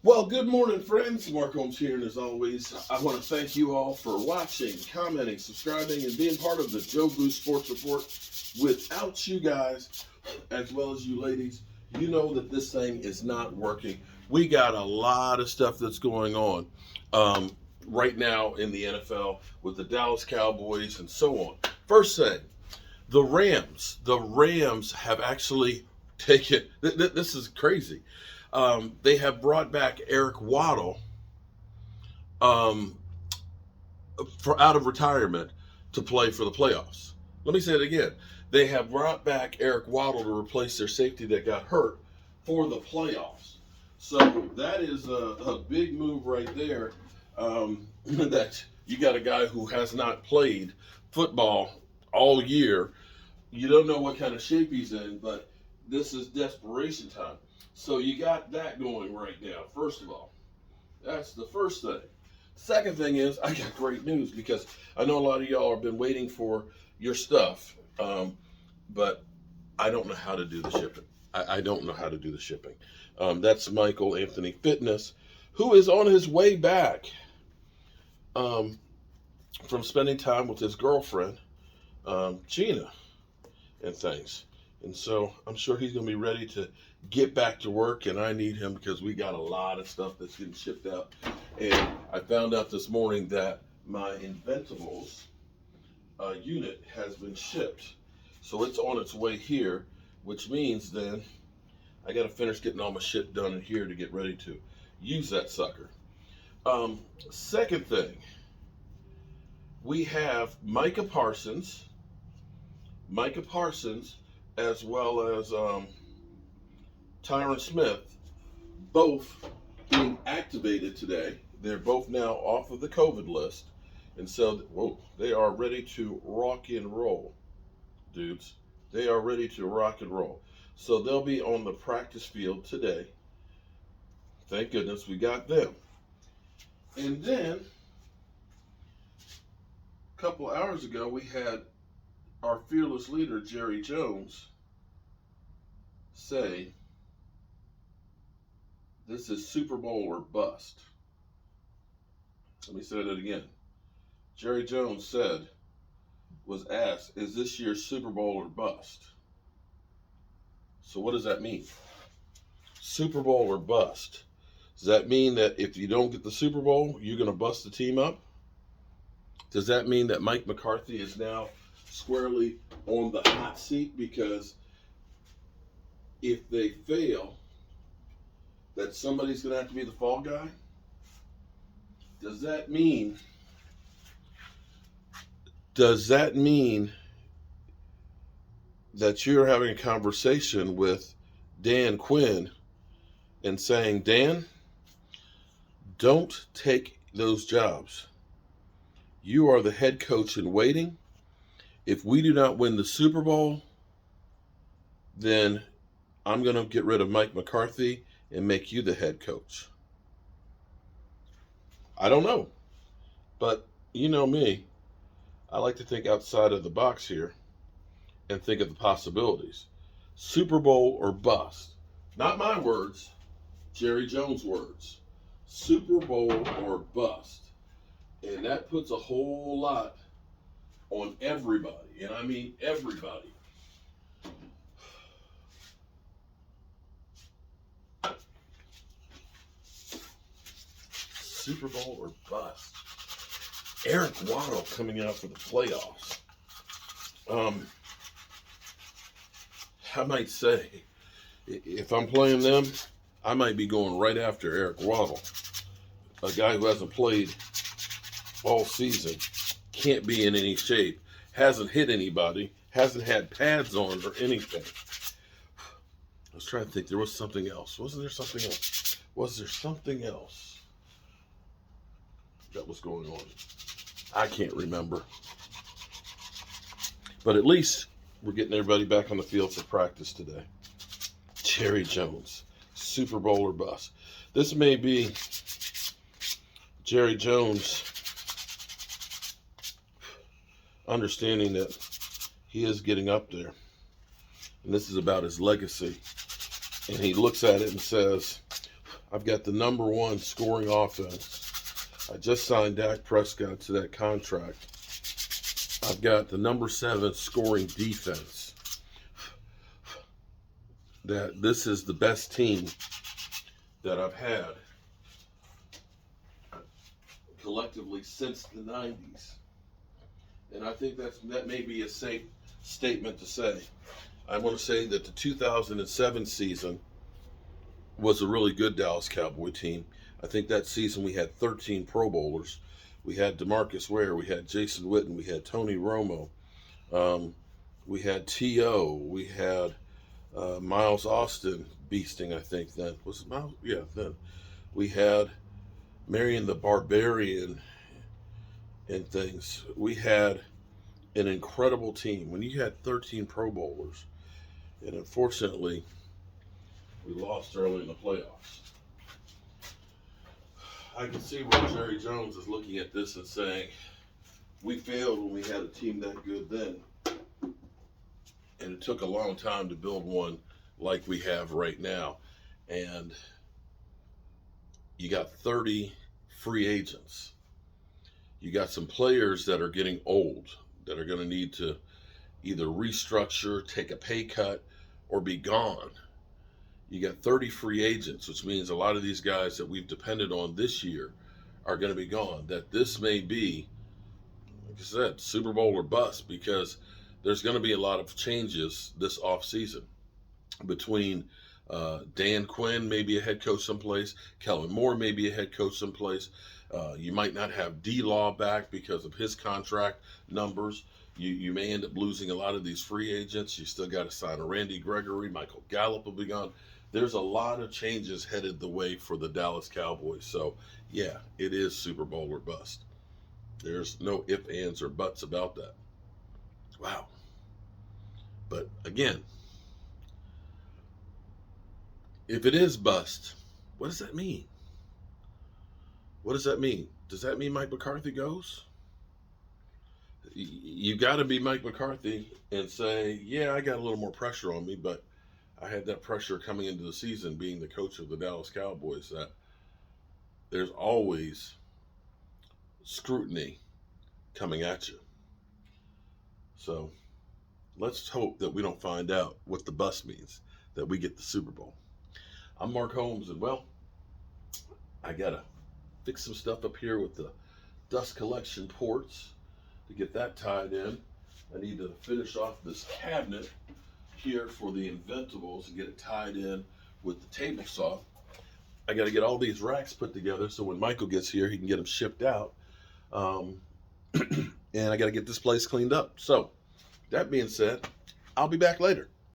Well, good morning, friends. Mark Holmes here, and as always, I want to thank you all for watching, commenting, subscribing, and being part of the Joe Boo Sports Report. Without you guys, as well as you ladies, you know that this thing is not working. We got a lot of stuff that's going on right now in the NFL with the Dallas Cowboys and so on. First thing, the Rams have actually taken, this is crazy. They have brought back Eric Waddle out of retirement to play for the playoffs. Let me say it again. They have brought back Eric Waddle to replace their safety that got hurt for the playoffs. So that is a big move right there. That you got a guy who has not played football all year. You don't know what kind of shape he's in, but this is desperation time. So you got that going right now, first of all. That's the first thing. Second thing is, I got great news because I know a lot of y'all have been waiting for your stuff, but I don't know how to do the shipping. I don't know how to do the shipping. That's Michael Anthony Fitness, who is on his way back from spending time with his girlfriend, Gina, and things. And so I'm sure he's going to be ready to get back to work, and I need him because we got a lot of stuff that's getting shipped out. And I found out this morning that my Inventables unit has been shipped. So it's on its way here, which means then I got to finish getting all my shit done in here to get ready to use that sucker. Second thing, we have Micah Parsons, as well as Tyron Smith, both being activated today. They're both now off of the COVID list. And so, they are ready to rock and roll, dudes. They are ready to rock and roll. So they'll be on the practice field today. Thank goodness we got them. And then, a couple hours ago, we had our fearless leader, Jerry Jones, say, this is Super Bowl or bust. Let me say that again. Jerry Jones was asked, is this year's Super Bowl or bust? So what does that mean? Super Bowl or bust? Does that mean that if you don't get the Super Bowl, you're going to bust the team up? Does that mean that Mike McCarthy is now squarely on the hot seat because if they fail, that somebody's going to have to be the fall guy? Does that mean that you're having a conversation with Dan Quinn and saying, Dan, don't take those jobs. You are the head coach in waiting. If we do not win the Super Bowl, then I'm going to get rid of Mike McCarthy and make you the head coach. I don't know. But you know me. I like to think outside of the box here and think of the possibilities. Super Bowl or bust. Not my words, Jerry Jones' words. Super Bowl or bust. And that puts a whole lot on everybody. And I mean everybody. Super Bowl or bust. Eric Waddle coming out for the playoffs. I might say, if I'm playing them, I might be going right after Eric Waddle. A guy who hasn't played all season, can't be in any shape, hasn't hit anybody, hasn't had pads on or anything. I was trying to think, there was something else. Wasn't there something else? Was there something else that was going on? I can't remember. But at least we're getting everybody back on the field for practice today. Jerry Jones, Super Bowl or bust. This may be Jerry Jones understanding that he is getting up there. And this is about his legacy. And he looks at it and says, I've got the number 1 scoring offense. I just signed Dak Prescott to that contract. I've got the number 7 scoring defense. That this is the best team that I've had collectively since the 90s. And I think that may be a safe statement to say. I want to say that the 2007 season was a really good Dallas Cowboy team. I think that season we had 13 Pro Bowlers. We had DeMarcus Ware, we had Jason Witten, we had Tony Romo, we had T.O., we had Miles Austin beasting, I think then. Was it Miles? Yeah, then. We had Marion the Barbarian and things. We had an incredible team. When you had 13 Pro Bowlers, and unfortunately, we lost early in the playoffs. I can see where Jerry Jones is looking at this and saying, we failed when we had a team that good then. And it took a long time to build one like we have right now. And you got 30 free agents. You got some players that are getting old, that are going to need to either restructure, take a pay cut, or be gone. You got 30 free agents, which means a lot of these guys that we've depended on this year are going to be gone. That this may be, like I said, Super Bowl or bust, because there's going to be a lot of changes this offseason between Dan Quinn, maybe a head coach someplace, Kellen Moore, maybe a head coach someplace. You might not have D-Law back because of his contract numbers. You may end up losing a lot of these free agents. You still got to sign a Randy Gregory. Michael Gallup will be gone. There's a lot of changes headed the way for the Dallas Cowboys. So, yeah, it is Super Bowl or bust. There's no ifs, ands, or buts about that. Wow. But, again, if it is bust, what does that mean? What does that mean? Does that mean Mike McCarthy goes? You got to be Mike McCarthy and say, yeah, I got a little more pressure on me, but I had that pressure coming into the season being the coach of the Dallas Cowboys, that there's always scrutiny coming at you. So let's hope that we don't find out what the bust means, that we get the Super Bowl. I'm Mark Holmes, and well, I got to fix some stuff up here with the dust collection ports to get that tied in. I need to finish off this cabinet here for the Inventables and get it tied in with the table saw. I got to get all these racks put together so when Michael gets here, he can get them shipped out. And I got to get this place cleaned up. So, that being said, I'll be back later.